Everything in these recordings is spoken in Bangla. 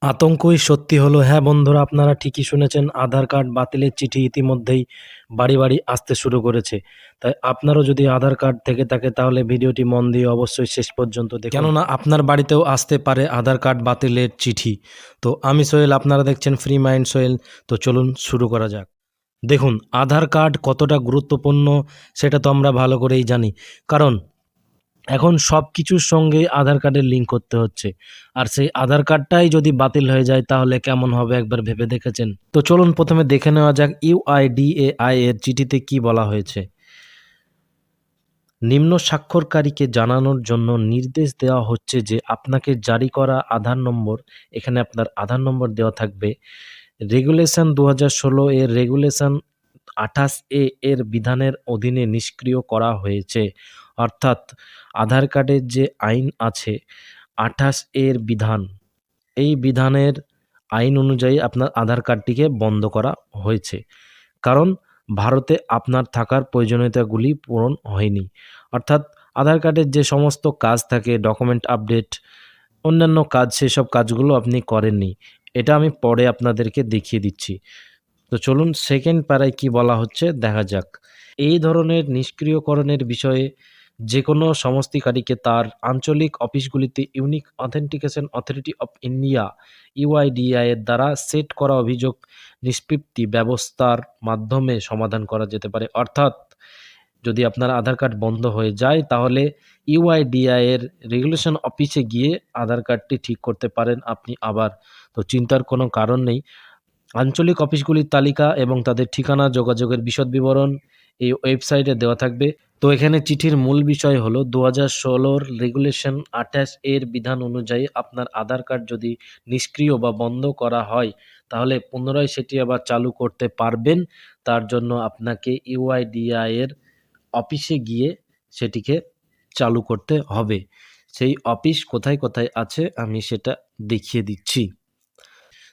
আতঙ্কই সত্যি হলো। হ্যাঁ বন্ধুরা, আপনারা ঠিকই শুনেছেন। আধার কার্ড বাতিলের চিঠি ইতিমধ্যেই বাড়ি, বাড়ি আসতে শুরু করেছে। তাই আপনারও যদি আধার কার্ড থেকে থাকে তাহলে ভিডিওটি মন দিয়ে অবশ্যই শেষ পর্যন্ত দেখুন। কেননা আপনার বাড়িতেও আসতে পারে আধার কার্ড বাতিলের চিঠি। তো আমি সোহেল, আপনারা দেখছেন ফ্রি মাইন্ড সোহেল। তো চলুন শুরু করা যাক। দেখুন, আধার কার্ড কতটা গুরুত্বপূর্ণ সেটা তো আমরা ভালো করেই জানি। কারণ এখন সব কিছুর সঙ্গে আধার কার্ডের লিঙ্ক করতে হচ্ছে। আর সেই আধার কার্ডটাই যদি বাতিল হয়ে যায় তাহলে কেমন হবে একবার ভেবে দেখেছেন? তো চলুন প্রথমে দেখে নেওয়া যাক ইউআইডিএআই এর চিঠিতে কি বলা হয়েছে। নিম্ন স্বাক্ষরকারীকে জানানোর জন্য নির্দেশ দেওয়া হচ্ছে যে আপনাকে জারি করা আধার নম্বর, এখানে আপনার আধার নম্বর দেওয়া থাকবে। রেগুলেশন ২০১৬ এর রেগুলেশন ২৮A এর বিধানের অধীনে নিষ্ক্রিয় করা হয়েছে। অর্থাৎ আধার কার্ডের যে আইন আছে ২৮A এর বিধান, এই বিধানের আইন অনুযায়ী আপনার আধার কার্ডটিকে বন্ধ করা হয়েছে। কারণ ভারতে আপনার থাকার প্রয়োজনীয়তাগুলি পূরণ হয়নি। অর্থাৎ আধার কার্ডের যে সমস্ত কাজ থাকে, ডকুমেন্ট আপডেট, অন্যান্য কাজ, সেসব কাজগুলো আপনি করেননি। এটা আমি পরে আপনাদেরকে দেখিয়ে দিচ্ছি। তো চলুন সেকেন্ড প্যারায় কি বলা হচ্ছে দেখা যাক। এই ধরনের নিষ্ক্রিয়করণের বিষয়ে যে কোনো সমষ্টিকারীকে তার আঞ্চলিক অফিসগুলিতে unique authentication authority of India UIDAI এর দ্বারা সেট করা অভিযোগ নিষ্পত্তি ব্যবস্থার মাধ্যমে সমাধান করা যেতে পারে। অর্থাৎ যদি আপনার আধার কার্ড বন্ধ হয়ে যায় তাহলে ইউআইডিএআই এর রেগুলেশন অফিসে গিয়ে আধার কার্ডটি ঠিক করতে পারেন আপনি আবার। তো চিন্তার কোনো কারণ নেই। আঞ্চলিক অফিসগুলির তালিকা এবং তাদের ঠিকানা, যোগাযোগের বিশদ বিবরণ এই ওয়েবসাইটে দেওয়া থাকবে। তো এখানে চিঠির মূল বিষয় হলো ২০১৬ রেগুলেশন ২৮ এর বিধান অনুযায়ী আপনার আধার কার্ড যদি নিষ্ক্রিয় বা বন্ধ করা হয় তাহলে পুনরায় সেটি আবার চালু করতে পারবেন। তার জন্য আপনাকে ইউআইডিএআই এর অফিসে গিয়ে সেটিকে চালু করতে হবে। সেই অফিস কোথায়, কোথায় আছে আমি সেটা দেখিয়ে দিচ্ছি।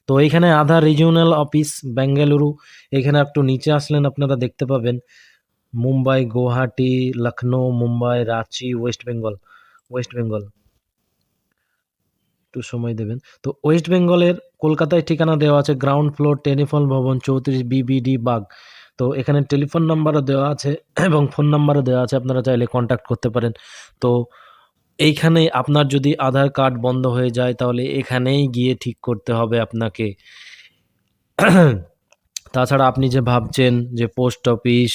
তো এইখানে আধার রিজিওনাল অফিস বেঙ্গালুরু, এখানে একটু নিচে আসলেন আপনারা দেখতে পাবেন মুম্বাই, গুয়াহাটি, লখনৌ, মুম্বাই, রাঁচি, ওয়েস্ট বেঙ্গল। ওয়েস্ট বেঙ্গল একটু সময় দেবেন। তো ওয়েস্ট বেঙ্গলের কলকাতায় ঠিকানা দেওয়া আছে গ্রাউন্ড ফ্লোর টেলিফোন ভবন ৩৪ বিবিডি বাগ। তো এখানে টেলিফোন নাম্বারও দেওয়া আছে এবং ফোন নাম্বারও দেওয়া আছে, আপনারা চাইলে কন্ট্যাক্ট করতে পারেন। তো এইখানে আপনার যদি আধার কার্ড বন্ধ হয়ে যায় তাহলে এখানেই গিয়ে ঠিক করতে হবে আপনাকে। তাছাড়া আপনি যে ভাবছেন যে পোস্ট অফিস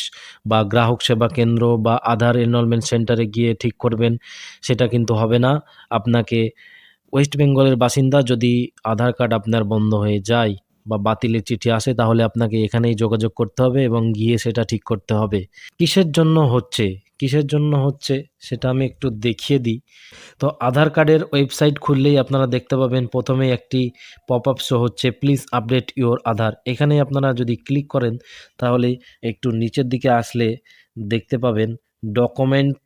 বা গ্রাহক সেবা কেন্দ্র বা আধার এনরোলমেন্ট সেন্টারে গিয়ে ঠিক করবেন, সেটা কিন্তু হবে না। আপনাকে ওয়েস্ট বেঙ্গলের বাসিন্দা যদি আধার কার্ড আপনার বন্ধ হয়ে যায় বা বাতিলের চিঠি আসে তাহলে আপনাকে এখানেই যোগাযোগ করতে হবে এবং গিয়ে সেটা ঠিক করতে হবে। কিসের জন্য হচ্ছে, কিসের জন্য হচ্ছে সেটা আমি একটু দেখিয়ে দিই। তো আধার কার্ডের ওয়েবসাইট খুললেই আপনারা দেখতে পাবেন প্রথমেই একটি পপ আপ শো হচ্ছে প্লিজ আপডেট ইউর আধার। এখানে আপনারা যদি ক্লিক করেন তাহলে একটু নিচের দিকে আসলে দেখতে পাবেন ডকুমেন্ট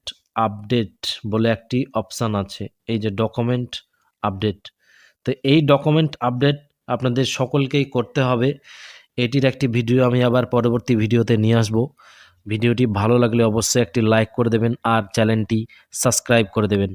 আপডেট বলে একটি অপশান আছে। এই যে ডকুমেন্ট আপডেট, তো এই ডকুমেন্ট আপডেট আপনাদের সকলকেই করতে হবে। এটির একটি ভিডিও আমি আবার পরবর্তী ভিডিওতে নিয়ে আসব। ভিডিওটি ভালো লাগলে অবশ্যই একটি লাইক করে দেবেন আর চ্যানেলটি সাবস্ক্রাইব করে দেবেন।